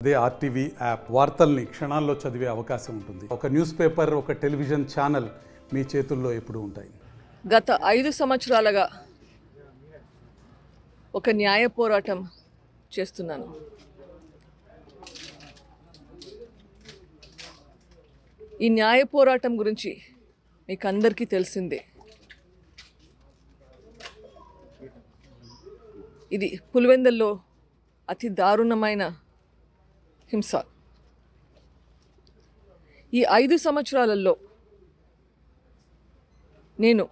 అదే RTV app వార్తల్ని క్షణాల్లో చదివే అవకాశం ఉంటుంది. ఒక న్యూస్ పేపర్, ఒక టెలివిజన్ ఛానల్ మీ చేతుల్లో ఎప్పుడూ ఉంటాయి. గత 5 సంవత్సరాలుగా ఒక న్యాయ పోరాటం చేస్తున్నాను. ఈ న్యాయ పోరాటం గురించి మీకు అందరికీ తెలిసిందే. ఇది పులివెందుల్లో అతి దారుణమైన హింస. ఈ 5 సంవత్సరాలలో నేను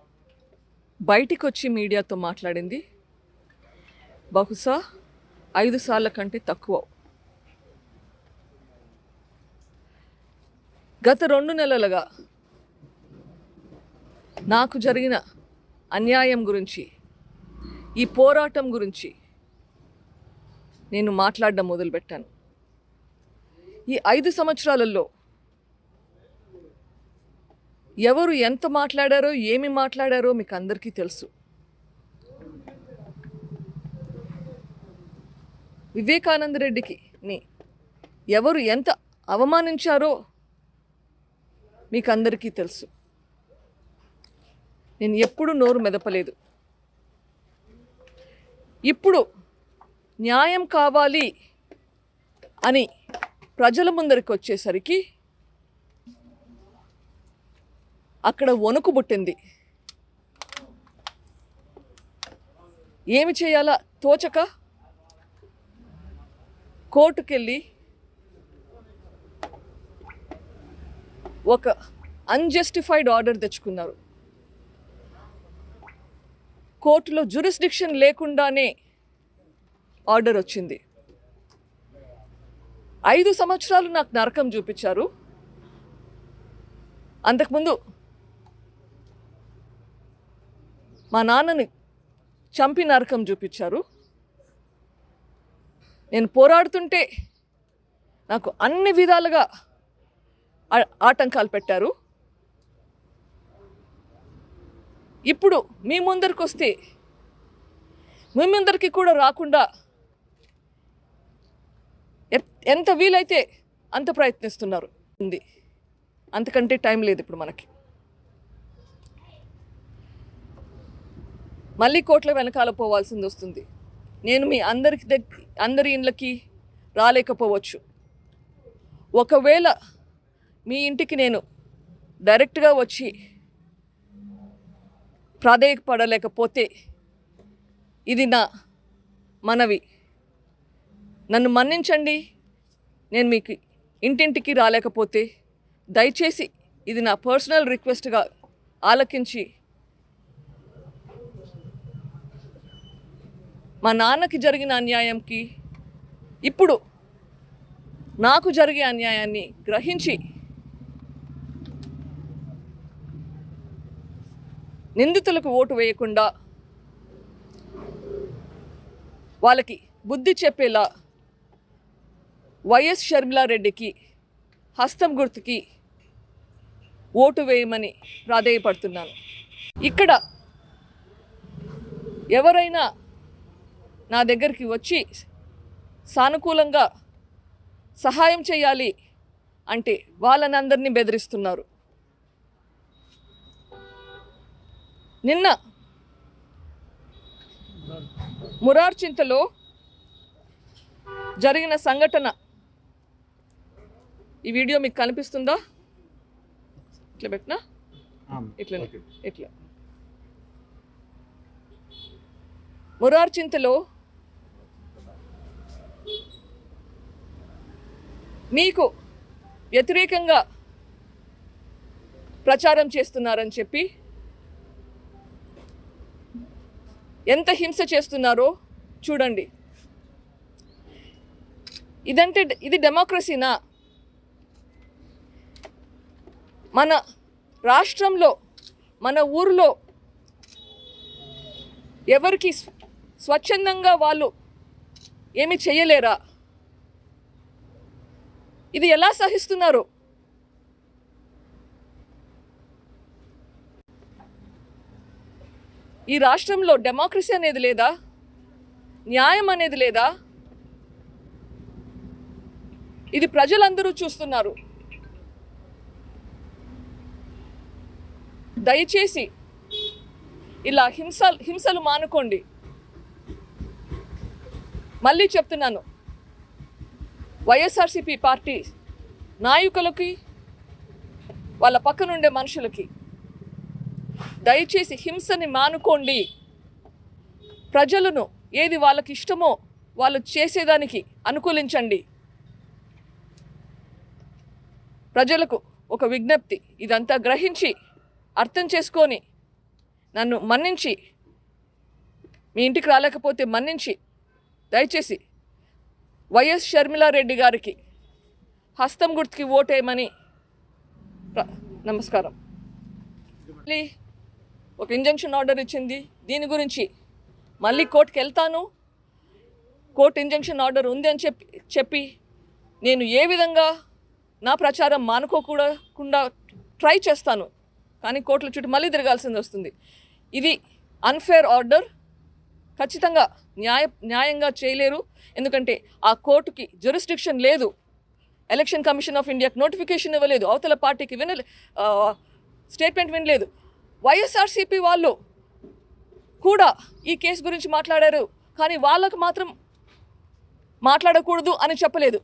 బయటికి వచ్చి మీడియాతో మాట్లాడింది బహుశా 5 సార్ల కంటే తక్కువ. గత 2 నెలలుగా నాకు జరిగిన అన్యాయం గురించి, ఈ పోరాటం గురించి నేను మాట్లాడడం మొదలుపెట్టాను. ఈ 5 సంవత్సరాలలో ఎవరు ఎంత మాట్లాడారో, ఏమి మాట్లాడారో మీకు అందరికీ తెలుసు. వివేకానంద రెడ్డికి ఎవరు ఎంత అవమానించారో మీకు అందరికీ తెలుసు. నేను ఎప్పుడూ నోరు మెదపలేదు. ఇప్పుడు న్యాయం కావాలి అని ప్రజల ముందరికి వచ్చేసరికి అక్కడ వణుకు పుట్టింది. ఏమి చేయాలా తోచక కోర్టుకెళ్ళి ఒక అన్జస్టిఫైడ్ ఆర్డర్ తెచ్చుకున్నారు. కోర్టులో జ్యూరిస్డిక్షన్ లేకుండానే ఆర్డర్ వచ్చింది. 5 సంవత్సరాలు నాకు నరకం చూపించారు. అంతకుముందు మా నాన్నని చంపి నరకం చూపించారు. నేను పోరాడుతుంటే నాకు అన్ని విధాలుగా ఆటంకాలు పెట్టారు. ఇప్పుడు మీ ముందరికి వస్తే మీ ముందరికి కూడా రాకుండా ఎంత వీలైతే అంత ప్రయత్నిస్తున్నారు. అంతకంటే టైం లేదు ఇప్పుడు మనకి. మళ్ళీ కోట్ల వెనకాల పోవాల్సింది వస్తుంది. నేను మీ అందరి ఇండ్లకి రాలేకపోవచ్చు. ఒకవేళ మీ ఇంటికి నేను డైరెక్ట్గా వచ్చి ప్రాధేయపడలేకపోతే ఇది నా మనవి. నన్ను మన్నించండి. నేను మీకు ఇంటింటికి రాలేకపోతే దయచేసి ఇది నా పర్సనల్ రిక్వెస్ట్గా ఆలకించి మా నాన్నకి జరిగిన అన్యాయంకి ఇప్పుడు నాకు జరిగే అన్యాయాన్ని గ్రహించి నిందితులకు ఓటు వేయకుండా వాళ్ళకి బుద్ధి చెప్పేలా వైఎస్ షర్మిలారెడ్డికి హస్తం గుర్తుకి ఓటు వేయమని ప్రాధేయపడుతున్నాను. ఇక్కడ ఎవరైనా నా దగ్గరికి వచ్చి సానుకూలంగా సహాయం చేయాలి అంటే వాళ్ళని అందరినీ బెదిరిస్తున్నారు. నిన్న మురార్చింతలో జరిగిన సంఘటన, ఈ వీడియో మీకు కనిపిస్తుందా? ఇట్లా పెట్టినా ఇట్లా మురార్చింతలో మీకు వ్యతిరేకంగా ప్రచారం చేస్తున్నారని చెప్పి ఎంత హింస చేస్తున్నారో చూడండి. ఇది డెమోక్రసీనా? మన రాష్ట్రంలో, మన ఊరిలో ఎవరికి స్వచ్ఛందంగా వాళ్ళు ఏమి చేయలేరా? ఇది ఎలా సహిస్తున్నారు? ఈ రాష్ట్రంలో డెమోక్రసీ అనేది లేదా? న్యాయం అనేది లేదా? ఇది ప్రజలందరూ చూస్తున్నారు. దయచేసి ఇలా హింసలు మానుకోండి. మళ్ళీ చెప్తున్నాను, వైఎస్ఆర్సీపీ పార్టీ నాయకులకి వాళ్ళ పక్కనుండే మనుషులకి దయచేసి హింసని మానుకోండి. ప్రజలను ఏది వాళ్ళకి ఇష్టమో వాళ్ళు చేసేదానికి అనుకూలించండి. ప్రజలకు ఒక విజ్ఞప్తి, ఇదంతా గ్రహించి అర్థం చేసుకొని నన్ను మన్నించి, మీ ఇంటికి రాలేకపోతే మన్నించి దయచేసి వైఎస్ షర్మిలారెడ్డి గారికి హస్తం గుర్తుకి ఓటేయమని నమస్కారం. మళ్ళీ ఒక ఇంజంక్షన్ ఆర్డర్ ఇచ్చింది, దీని గురించి మళ్ళీ కోర్టుకి వెళ్తాను. కోర్టు ఇంజంక్షన్ ఆర్డర్ ఉంది అని చెప్పి నేను ఏ విధంగా నా ప్రచారం మానుకోకుండా ట్రై చేస్తాను, కానీ కోర్టుల చుట్టూ మళ్ళీ తిరగాల్సింది వస్తుంది. ఇది అన్ఫేర్ ఆర్డర్. ఖచ్చితంగా న్యాయంగా చేయలేరు, ఎందుకంటే ఆ కోర్టుకి జ్యూరిస్డిక్షన్ లేదు. ఎలక్షన్ కమిషన్ ఆఫ్ ఇండియాకి నోటిఫికేషన్ ఇవ్వలేదు, అవతల పార్టీకి స్టేట్మెంట్ వినలేదు. వైఎస్ఆర్సీపీ వాళ్ళు కూడా ఈ కేసు గురించి మాట్లాడారు, కానీ వాళ్ళకు మాత్రం మాట్లాడకూడదు అని చెప్పలేదు.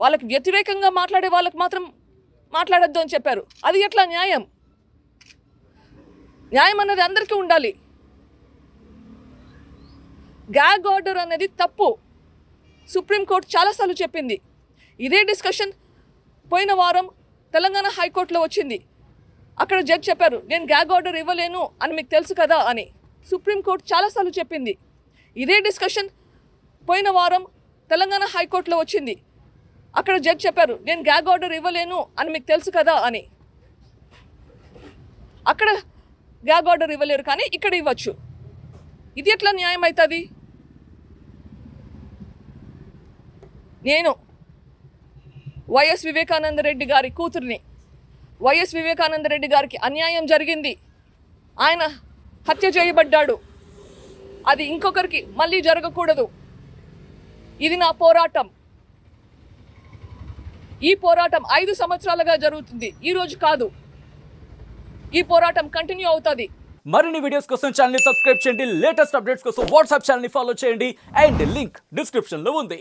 వాళ్ళకి వ్యతిరేకంగా మాట్లాడే వాళ్ళకి మాత్రం మాట్లాడొద్దు అని చెప్పారు. అది ఎట్లా న్యాయం? న్యాయం అన్నది అందరికీ ఉండాలి. గ్యాగ్ ఆర్డర్ అనేది తప్పు. సుప్రీంకోర్టు చాలాసార్లు చెప్పింది. ఇదే డిస్కషన్ పోయిన వారం తెలంగాణ హైకోర్టులో వచ్చింది. అక్కడ జడ్జి చెప్పారు, నేను గ్యాగ్ ఆర్డర్ ఇవ్వలేను అని మీకు తెలుసు కదా అని. సుప్రీంకోర్టు చాలాసార్లు చెప్పింది. ఇదే డిస్కషన్ పోయిన వారం తెలంగాణ హైకోర్టులో వచ్చింది. అక్కడ జడ్జి చెప్పారు, నేను గ్యాగ్ ఆర్డర్ ఇవ్వలేను అని మీకు తెలుసు కదా అని. అక్కడ గ్యాగ్ ఆర్డర్ ఇవ్వలేరు, కానీ ఇక్కడ ఇవ్వచ్చు. ఇది ఎట్లా న్యాయం అవుతుంది? నేను వైఎస్ వివేకానందరెడ్డి గారి కూతుర్ని. వైఎస్ వివేకానందరెడ్డి గారికి అన్యాయం జరిగింది, ఆయన హత్య చేయబడ్డాడు. అది ఇంకొకరికి మళ్ళీ జరగకూడదు. ఇది నా పోరాటం. ఈ పోరాటం 5 సంవత్సరాలుగా జరుగుతుంది, ఈ రోజు కాదు. ఈ పోరాటం కంటిన్యూ అవుతుంది. మరిన్ని వీడియోస్ కోసం ఛానల్ ని సబ్స్క్రైబ్ చేయండి. లేటెస్ట్ అప్డేట్స్ కోసం వాట్సాప్ ఛానల్ ని ఫాలో చేయండి. అండ్ లింక్ డిస్క్రిప్షన్ లో ఉంది.